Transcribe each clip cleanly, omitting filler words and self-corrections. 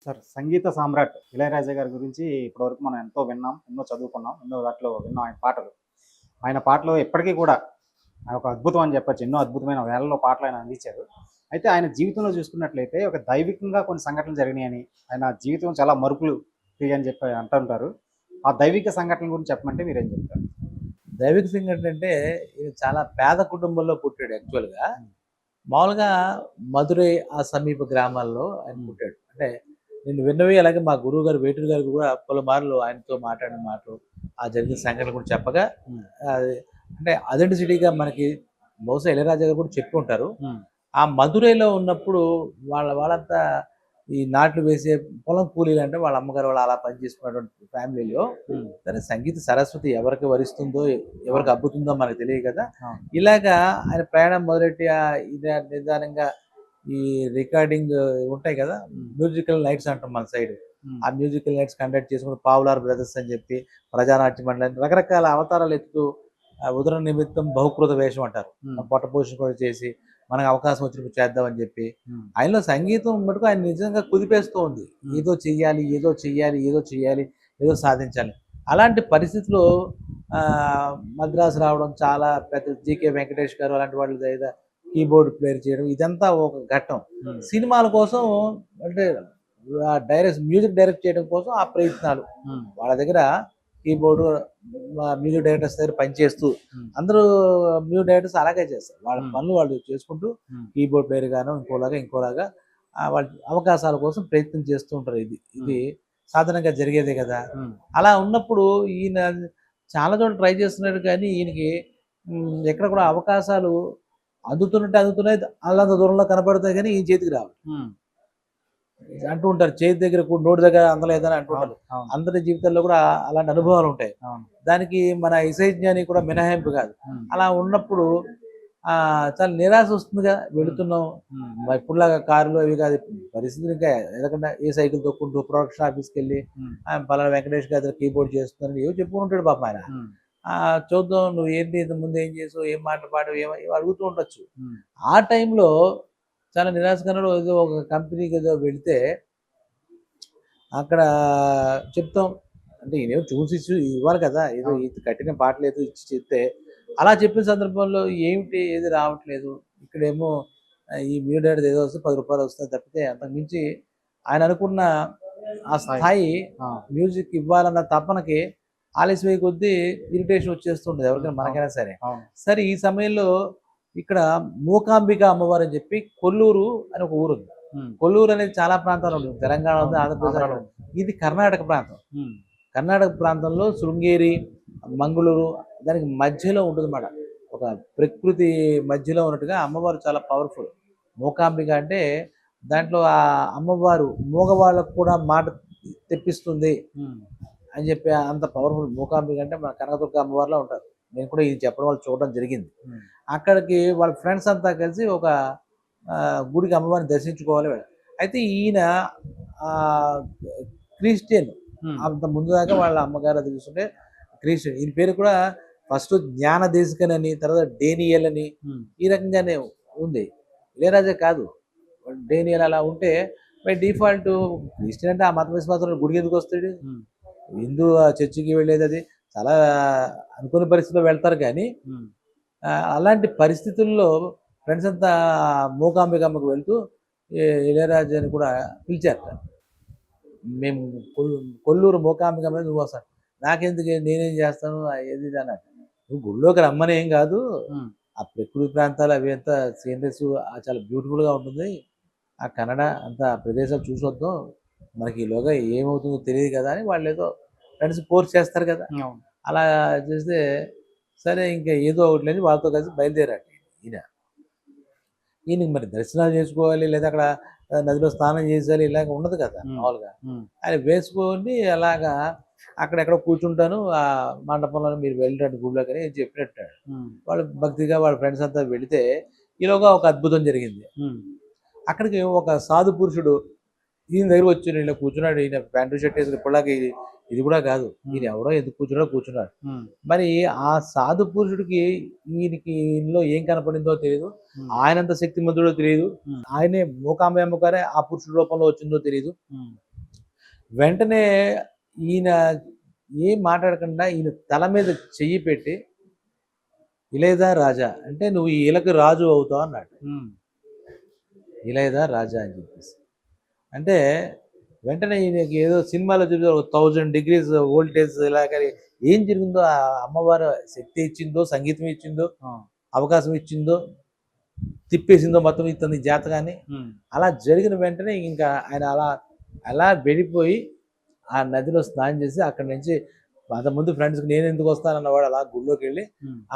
Sir సంగీత సామ్రాట్ ఇళయరాజా గారి గురించి ఇప్పటివరకు మనం ఎంతో విన్నాం, ఎన్నో చదువుకున్నాం, ఎన్నో వాటిలో విన్నాం ఆయన పాటలు. ఆయన పాటలు ఎప్పటికీ కూడా ఆయన ఒక అద్భుతం అని చెప్పొచ్చు. ఎన్నో అద్భుతమైన వేలలో పాటలు ఆయన అందించారు. అయితే ఆయన జీవితంలో చూసుకున్నట్లయితే ఒక దైవికంగా కొన్ని సంఘటనలు జరిగినాయని, ఆయన జీవితం చాలా మరుపులు తిరిగాయని చెప్పి అంటుంటారు. ఆ దైవిక సంఘటనల గురించి చెప్పమంటే మీరేం చెప్తారు? దైవిక సంఘటన అంటే ఈయన చాలా పేద కుటుంబంలో పుట్టాడు యాక్చువల్‌గా. మామూలుగా మధురై ఆ సమీప గ్రామాల్లో ఆయన హ్మ్. పుట్టాడు. అంటే నేను విన్నవి అలాగే మా గురువుగారు వేటూరి గారు కూడా పలుమార్లు ఆయనతో మాట్లాడిన మాటలు, ఆ జరిగిన సంఘటనలు కూడా చెప్పగా హ్మ్. అది అంటే అథెంటిసిటీగా మనకి బహుశా ఇళయరాజా గారు కూడా చెప్పి ఉంటారు. హ్మ్. ఆ మధురైలో ఉన్నప్పుడు వాళ్ళంతా ఈ నాట్లు వేసే పొలం కూలీలంటే వాళ్ళ అమ్మగారు వాళ్ళు అలా పనిచేసుకున్నటువంటి ఫ్యామిలీలో హ్మ్. కానీ సంగీత సరస్వతి ఎవరికి వరిస్తుందో, ఎవరికి అవును. అబ్బుతుందో మనకు తెలియదు కదా! అవును. ఇలాగా ఆయన ప్రయాణం మొదలెట్టి నిదానంగా ఈ రికార్డింగ్ ఉంటాయి కదా! హ్మ్. మ్యూజికల్ నైట్స్ అంటాం మన సైడ్. హ్మ్. ఆ మ్యూజికల్ నైట్స్ కండక్ట్ చేసుకొని పావులార్ బ్రదర్స్ అని చెప్పి, ప్రజానాట్య మండలి అని రకరకాల అవతారాలు ఎత్తుతూ ఉదర నిమిత్తం బహుకృత వేషం అంటారు. హ్మ్. పొట్ట పోషణ కూడా చేసి మనకు అవకాశం వచ్చినప్పుడు చేద్దామని చెప్పి. హ్మ్. ఆయనలో సంగీతం మటుకు ఆయన నిజంగా కుదిపేస్తూ ఉంది. హ్మ్. ఏదో చెయ్యాలి, ఏదో చెయ్యాలి, ఏదో చెయ్యాలి, ఏదో సాధించాలి. అలాంటి పరిస్థితిలో మద్రాసు రావడం చాలా పెద్ద 'జీకే వెంకటేష్' గారు అలాంటి వాళ్ళ దగ్గర కీబోర్డ్ ప్లేయర్ చేయడం ఇదంతా ఒక ఘట్టం. హ్మ్. సినిమాల కోసం అంటే మ్యూజిక్ డైరెక్ట్ చేయడం కోసం ఆ ప్రయత్నాలు. హ్మ్. వాళ్ళ దగ్గర కీబోర్డు మ్యూజిక్ డైరెక్టర్స్ దగ్గర పనిచేస్తూ హ్మ్. అందరూ మ్యూజిక్ డైరెక్టర్స్ అలాగే చేస్తారు. వాళ్ళ హ్మ్. పనులు వాళ్ళు చేసుకుంటూ హ్మ్. కీబోర్డ్ ప్లేయర్ గానో ఇంకోలాగా వాళ్ళ అవకాశాల కోసం ప్రయత్నం చేస్తూ ఉంటారు. ఇది హ్మ్. ఇది సాధారణంగా జరిగేదే కదా! హ్మ్. అలా ఉన్నప్పుడు ఈయన చాలా చోట్ల ట్రై చేస్తున్నాడు కానీ ఈయనకి ఎక్కడ కూడా అవకాశాలు అందుతున్నాయి. అల్లంత దూరంలో కనపడతాయి కానీ ఈయన చేతికి రావు. హ్మ్. అంటూ ఉంటారు. చేతి దగ్గర నోటి దగ్గర అందలేదని అవును. అంటుంటారు. అవును. అందరి జీవితాల్లో కూడా అలాంటి అనుభవాలు ఉంటాయి. అవును. దానికి మన ఇసైజ్ఞాని కూడా మినహాయింపు కాదు. హ్మ్. అలా ఉన్నప్పుడు చాలా నిరాశ వస్తుందిగా హ్మ్. వెళుతున్నాం. హ్మ్. ఇప్పుడులాగా కార్లు అవి కాదు. పరిస్థితులు ఇంకా ఎదగకుండా ఏ సైకిల్ తొక్కుంటూ ప్రొడక్షన్ ఆఫీస్‌కెళ్ళి హ్మ్. పలానా వెంకటేష్ గారి దగ్గర కీబోర్డ్ చేస్తున్నారని ఏవో చెప్పుకుంటాడు పాపం ఆయన. హ్మ్. చూద్దాం నువ్వు ఏంటి ఇంతకుముందు ఏం చేసావు? ఏం పాటలు పాడావు? ఏవో అడుగుతూ ఉండొచ్చు. హ్మ్. ఆ టైంలో చాలా నిరాశకరంలో ఏదో ఒక కంపెనీకి ఏదో వెళితే అక్కడ చెప్తాం. అంటే ఈయనేమో చూసి ఇవ్వాలి కదా! ఏదో అవును. ఇది కట్టిన పాటలేదో ఇచ్చి చెప్తే, అలా చెప్పిన సందర్భంలో ఏమిటి ఏది రావట్లేదు. ఇక్కడేమో ఈ మ్యూటెడ్‌ది ఏదో వస్తే రూ. 10 వస్తాయి తప్పితే అంతకు మించి ఆయన అనుకున్న ఆ స్థాయి. స్థాయి ఆ! మ్యూజిక్ ఇవ్వాలన్న తపనకి ఆలస్యమయ్యే కొద్దీ ఇరిటేషన్ వచ్చేస్తుంటది హ్మ్. ఎవరికైనా అవును. మనకైనా సరే. అవును. సరే ఈ సమయంలో ఇక్కడ మూకాంబిక అమ్మవారని చెప్పి కొల్లూరు అని ఒక ఊరుంది. హ్మ్. కొల్లూరు అనేది చాలా ప్రాంతాల్లో ఉంటుంది. తెలంగాణ ఉంది, అవును. ఆంధ్రప్రదేశ్ ఆంధ్రాలో అక్కడ ఉంది. ఇది కర్ణాటక ప్రాంతం. హ్మ్. కర్ణాటక ప్రాంతంలో శృంగేరి, మంగుళూరు దానికి మధ్యలో ఉంటుందన్నమాట. ఒక ప్రకృతి మధ్యలో ఉన్నట్టుగా అమ్మవారు చాలా పవర్‌ఫుల్. మూకాంబిక అంటే దాంట్లో ఆ అమ్మవారు మూగవాళ్ళకు కూడా మాట తెప్పిస్తుంది హ్మ్. అని చెప్పి అంత పవర్‌ఫుల్ మూకాంబిక అంటే మన కనకదుర్గ అమ్మవారులా ఉంటారు. నేను కూడా ఇది చెప్పడం వల్ల చూడడం జరిగింది. హ్మ్. అక్కడికి వాళ్ళ ఫ్రెండ్స్ అంతా కలిసి ఒక గుడికి అమ్మవారిని దర్శించుకోవాలి వెళ్ళారు. అయితే ఈయన ఆహ్, క్రిస్టియన్. హ్మ్. అంత ముందు దాకా వాళ్ళ అమ్మగారు అది చూస్తుంటే క్రిస్టియన్. ఈయన పేరు కూడా ఫస్ట్ జ్ఞానదేశికన్ అని, తర్వాత డేనియల్ అని హ్మ్. ఈ రకంగానే ఉంది. ఇళయరాజా కాదు. డేనియల్ అలా ఉంటే బై డిఫాల్ట్ క్రిస్టియన్ అంటే ఆ మత విశ్వాసంలో గుడికెందుకొస్తాడు? హ్మ్. హిందూ చర్చికి వెళ్ళేదది చాలా అనుకోని పరిస్థితిలో వెళ్తారు గానీ హ్మ్. అలాంటి పరిస్థితుల్లో ఫ్రెండ్స్ అంతా మూకాంబికమ్మకు వెళ్తూ ఇళయరాజాని కూడా పిలిచారట. మేము కొల్ కొల్లూరు మూకాంబికమ్మ నువ్వొస్తాను. నాకెందుకే నేనేం చేస్తాను అది ఇది అన్నాడు. నువ్వు గుడిలోకి రమ్మని ఏం కాదు. హ్మ్. ఆ ప్రకృతి ప్రాంతాలు అవి అంతా సీనరీస్ చాలా బ్యూటిఫుల్‌గా ఉంటుంది. ఆ కన్నడ అంతా ఆ ప్రదేశాలు చూసొద్దాం. మనకి ఈలోగా ఏమవుతుందో తెలీదు కదా! అని వాళ్ళేదో ఫ్రెండ్స్ ఫోర్స్ చేస్తారు కదా! అవును. అలా చేస్తే సరే ఇంక ఏదో ఒకటిలే అని వాళ్ళతో కలిసి బయలుదేరాడు ఈయన. ఈయనకి మరి దర్శనాలు చేసుకోవాలి లేదా అక్కడ నదిలో స్నానం చేసేయాలి ఇలాగ ఉండదు కదా! హ్మ్. మామూలుగా. హ్మ్. ఆయన వేసుకొని అలాగా అక్కడెక్కడో కూర్చుంటాను. ఆ మండపంలోనే మీరు వెళ్ళిరండి గుడిలోకని చెప్పినట్టాడు. హ్మ్. వాళ్ళు భక్తిగా వాళ్ళ ఫ్రెండ్స్ అంతా వెళితే ఈలోగా ఒక అద్భుతం జరిగింది. హ్మ్. అక్కడికి ఒక సాధు పురుషుడు ఈయన దగ్గరకొచ్చి ఇలా కూర్చున్నాడు. ఈయన ప్యాంటు, షర్ట్ ఏసుకొని ఇప్పటిదాకా ఇది కూడా కాదు. ఈయన హ్మ్. ఎవడో ఎందుకు కూర్చున్నాడో కూర్చున్నాడు. హ్మ్. మరి ఆ సాధు పురుషుడికి ఈయనలో ఏం కనపడిందో తెలీదు. హ్మ్. ఆయనంత శక్తిమంతుడో తెలీదు. హ్మ్. ఆయనే మూకాంబిక అమ్మగారే ఆ పురుషుడి రూపంలో వచ్చిందో తెలీదు. హ్మ్. వెంటనే ఈయన ఏం మాట్లాడకుండా ఈయన తల మీద చెయ్యి పెట్టి ఇలేదా రాజా అంటే నువ్వు ఈ ఇలకు రాజు అవుతావు అన్నాడు. ఇలేదా రాజా అని చెప్పేసి అంటే వెంటనే ఈయనకి ఏదో సినిమాలో చూసి 1000 degrees వోల్టేజ్ ఇలాగ ఏం జరిగిందో ఆ అమ్మవారు శక్తి ఇచ్చిందో, సంగీతం ఇచ్చిందో, అవకాశం ఇచ్చిందో, తిప్పేసిందో మొత్తం ఇతని జాతకాన్ని. అలా జరిగిన వెంటనే ఇంకా ఆయన అలా అలా వెళ్ళిపోయి ఆ నదిలో స్నానం చేసి అక్కడి నుంచి అంతకుముందు ఫ్రెండ్స్కి నేను ఎందుకు వస్తానన్నవాడు అలా గుళ్ళోకి వెళ్ళి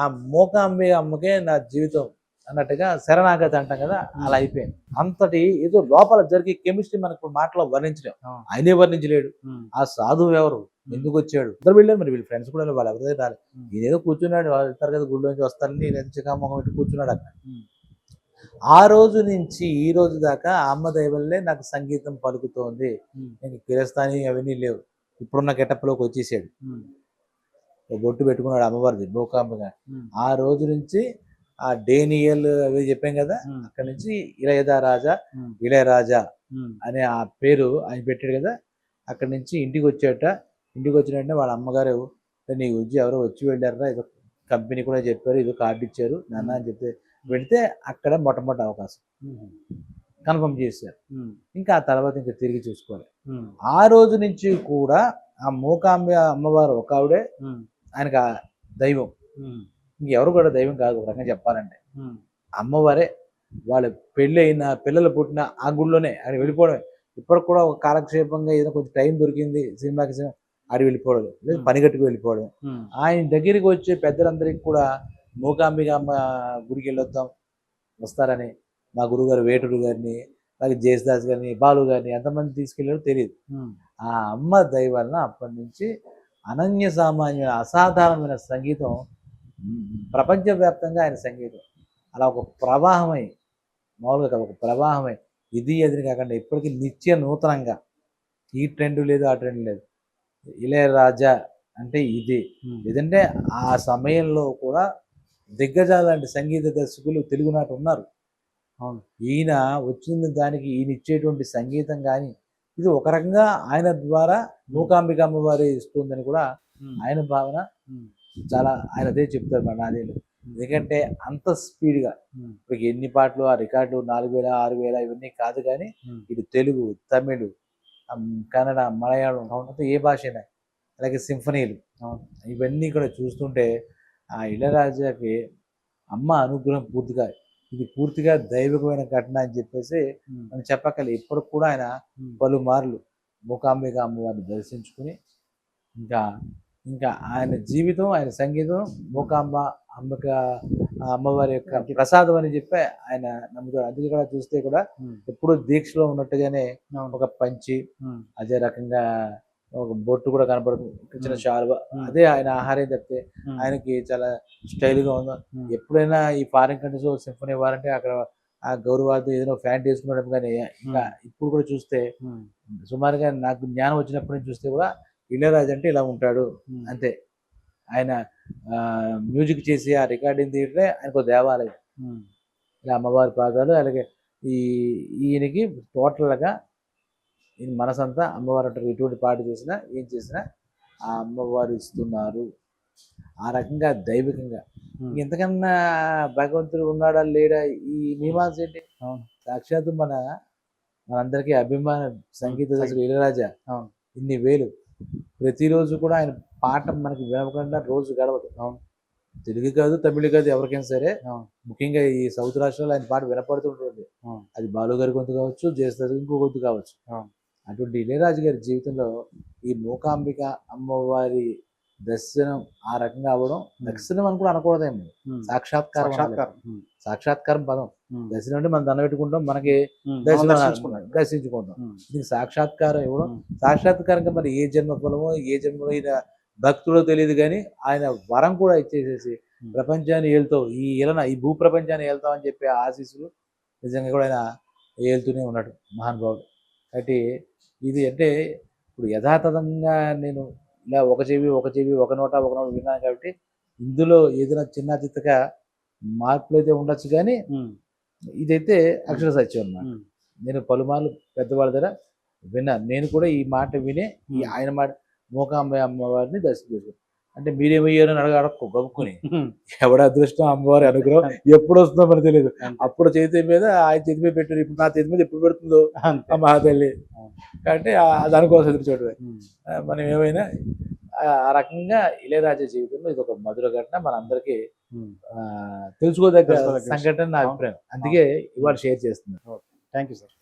ఆ మూకాంబి అమ్మకే నా జీవితం అన్నట్టుగా శరణాగతి అంటాం కదా, అలా అయిపోయింది. అంతటి ఏదో లోపల జరిగే కెమిస్ట్రీ మనకు మాటలో వర్ణించలేము. ఆయనే వర్ణించలేడు. ఆ సాధువు ఎవరు, ఎందుకు వచ్చాడు, ఇద్దరు వెళ్ళారు. మరి వీళ్ళ ఫ్రెండ్స్ కూడా వాళ్ళు ఎవరిదే రాలేదు. నేనేదో కూర్చున్నాడు, వాళ్ళు వెళ్తారు కదా గుళ్ళో నుంచి వస్తారని నేను ఎంత మొహం పెట్టి కూర్చున్నాడు అక్కడ. ఆ రోజు నుంచి ఈ రోజు దాకా అమ్మ దైవల్లే నాకు సంగీతం పలుకుతోంది. నేను కిరస్థాని అవన్నీ లేవు, ఇప్పుడున్న గెటప్లోకి వచ్చేసాడు. బొట్టు పెట్టుకున్నాడు అమ్మవారిది మూకాంబగా. ఆ రోజు నుంచి ఆ డేనియల్ అవి చెప్పాం కదా, అక్కడి నుంచి ఇళయరాజా ఇళయరాజా అనే ఆ పేరు ఆయన పెట్టాడు కదా. అక్కడి నుంచి ఇంటికి వచ్చాట. ఇంటికి వచ్చిన వెంటనే వాళ్ళ అమ్మగారు నీ గురించి ఎవరో వచ్చి వెళ్ళారా, ఏదో కంపెనీ కూడా చెప్పారు, ఏదో కార్డు ఇచ్చారు నాన్న అని చెప్తే వెళితే అక్కడ మొట్టమొదటి అవకాశం కన్ఫర్మ్ చేశారు. ఇంకా ఆ తర్వాత ఇంకా తిరిగి చూసుకోవాలి. ఆ రోజు నుంచి కూడా ఆ మూకాంబ అమ్మవారు ఒక ఆవిడే ఆయనకు ఆ దైవం. ఇంకెవరు కూడా దైవం కాదు ఒక రకంగా చెప్పాలంటే. అమ్మవారే వాళ్ళ పెళ్ళి అయిన పిల్లలు పుట్టిన ఆ గుళ్ళోనే ఆయన వెళ్ళిపోవడమే. ఇప్పటికి కూడా ఒక కాలక్షేపంగా ఏదో కొంచెం టైం దొరికింది సినిమాకి ఆడి వెళ్ళిపోవడం, లేదు పనిగట్టుకు వెళ్ళిపోవడం. ఆయన దగ్గరికి వచ్చే పెద్దలందరికీ కూడా మూకాంబిక అమ్మ గుడికి వెళ్ళొద్దాం వస్తారని మా గురుగారు వేటూరు గారిని, అలాగే జయదాస్ గారిని, బాలు గారిని ఎంతమంది తీసుకెళ్ళారో తెలియదు. ఆ అమ్మ దయ వలన అప్పటి నుంచి అనన్య సామాన్యమైన అసాధారణమైన సంగీతం ప్రపంచవ్యాప్తంగా ఆయన సంగీతం అలా ఒక ప్రవాహమై, మామూలుగా కాదు ఒక ప్రవాహమై, ఇది ఎదురు కాకుండా ఇప్పటికీ నిత్య నూతనంగా ఈ ట్రెండ్ లేదు ఆ ట్రెండ్ లేదు. ఇళయరాజా అంటే ఇది. లేదంటే ఆ సమయంలో కూడా దిగ్గజాలు లాంటి సంగీత దర్శకులు తెలుగునాట ఉన్నారు. అవును, ఈయన వచ్చిన దానికి ఈయన ఇచ్చేటువంటి సంగీతం కానీ ఇది ఒక రకంగా ఆయన ద్వారా మూకాంబిక అమ్మవారి ఇస్తుందని కూడా ఆయన భావన. చాలా ఆయన అదే చెప్తారు మన నాదేలు. ఎందుకంటే అంత స్పీడ్గా ఇప్పుడు ఎన్ని పాటలు ఆ రికార్డు 4000 6000 ఇవన్నీ కాదు, కానీ ఇది తెలుగు, తమిళ్, కన్నడ, మలయాళం అంతా ఏ భాష అయినా, అలాగే సింఫనీలు ఇవన్నీ కూడా చూస్తుంటే ఆ ఇళయరాజాకి అమ్మ అనుగ్రహం పూర్తిగా, ఇది పూర్తిగా దైవికమైన ఘటన అని చెప్పేసి మనం చెప్పగలి. ఇప్పటికి కూడా ఆయన పలుమార్లు మూకాంబిక అమ్మవారిని దర్శించుకుని ఇంకా ఇంకా ఆయన జీవితం, ఆయన సంగీతం మూకాంబ అమ్మక అమ్మవారి యొక్క ప్రసాదం అని చెప్పి ఆయన నమ్ముతాడు. అందుకే కూడా చూస్తే కూడా ఎప్పుడు దీక్షలో ఉన్నట్టుగానే ఒక పంచి, అదే రకంగా ఒక బొట్టు కూడా కనపడుతుంది, చిన్న శాలువా, అదే ఆయన ఆహారం తప్పితే ఆయనకి చాలా స్టైల్గా ఉందో. ఎప్పుడైనా ఈ ఫారిన్ కంట్రీస్ సింఫనీ వారంటే అక్కడ ఆ గౌరవార్థం ఏదైనా ఫ్యాంట్ వేసుకున్నాడు. కానీ ఇంకా ఇప్పుడు కూడా చూస్తే సుమారుగా నాకు జ్ఞానం వచ్చినప్పటి నుంచి చూస్తే కూడా ఇళయరాజా అంటే ఇలా ఉంటాడు అంతే. ఆయన మ్యూజిక్ చేసి ఆ రికార్డింగ్ తీయటే ఆయనకు దేవాలయం, ఇలా అమ్మవారి పాదాలు, అలాగే ఈయనకి టోటల్గా ఈయన మనసంతా అమ్మవారు అంటారు. ఎటువంటి పాట చేసినా ఏం చేసినా ఆ అమ్మవారు ఇస్తున్నారు. ఆ రకంగా దైవికంగా ఇంతకన్నా భగవంతుడు ఉన్నాడా లేడా ఈ మీమాంస ఏంటి? సాక్షాత్తు మనందరికీ అభిమాన సంగీత దర్శకుడు ఇళయరాజా ఇన్ని వేలు ప్రతిరోజు కూడా ఆయన పాట మనకి వినకుండా రోజు గడవదు. తెలుగు కాదు, తమిళ కాదు, ఎవరికైనా సరే ముఖ్యంగా ఈ సౌత్ రాష్ట్రాల్లో ఆయన పాట వినపడుతుంటుంది. అది బాలు గారి గొంతు కావచ్చు, జయదాస్ ఇంకో గొంతు కావచ్చు. అటువంటి ఇళయరాజు గారి జీవితంలో ఈ మూకాంబిక అమ్మవారి దర్శనం ఆ రకంగా అవ్వడం, దర్శనం అని కూడా అనకూడదేమో, సాక్షాత్కారం పదం. దర్శనం అంటే మనం దండ పెట్టుకుంటాం, మనకి దర్శించుకుంటాం. దీనికి సాక్షాత్కారం ఇవ్వడం, సాక్షాత్కారంగా మరి ఏ జన్మ ఫలమో ఏ జన్మలో ఈయన భక్తుడో తెలియదు, కానీ ఆయన వరం కూడా ఇచ్చేసేసి ప్రపంచాన్ని ఏళ్తావు, ఈ భూ ప్రపంచాన్ని ఏళ్తావు అని చెప్పి ఆశీస్సులు నిజంగా కూడా ఆయన ఏళ్తూనే ఉన్నాడు మహానుభావుడు. కాబట్టి ఇది అంటే ఇప్పుడు యథాతథంగా నేను ఇలా ఒక చెవి ఒక నోట విన్నాను. కాబట్టి ఇందులో ఏదైనా చిన్న చిత్తగా మార్పులు అయితే ఉండొచ్చు, కానీ ఇదైతే అక్షర సత్యం అన్నమాట. నేను పలుమార్లు పెద్దవాళ్ళ దగ్గర విన్నాను. నేను కూడా ఈ మాట వినే ఈ ఆయన మాట మూకాంబ అమ్మవారిని దర్శనం చేసుకున్నాను. అంటే మీరేమయ్యారు అని అడగకు గబుక్కుని ఎవడ అదృష్టం అమ్మవారి అనుగ్రహం ఎప్పుడు వస్తుందో మనకు తెలియదు. అప్పుడు చేతి మీద ఆయన చేతి మీద పెట్టారు, ఇప్పుడు నా చేతి మీద ఎప్పుడు పెడుతుందో అంతే. ఆ మహాతల్లి. కాబట్టి దానికోసం ఎదురు చూడమే. మనం ఏమైనా ఆ రకంగా ఇళయరాజా జీవితంలో ఇది ఒక మధుర ఘటన, మనందరికీ తెలుసుకోదగ్గ తెలుసుకోదగ్గ విషయం. సంఘటన నా అభిప్రాయం. అందుకే ఇవాళ షేర్ చేస్తున్నాను. Thank you sir.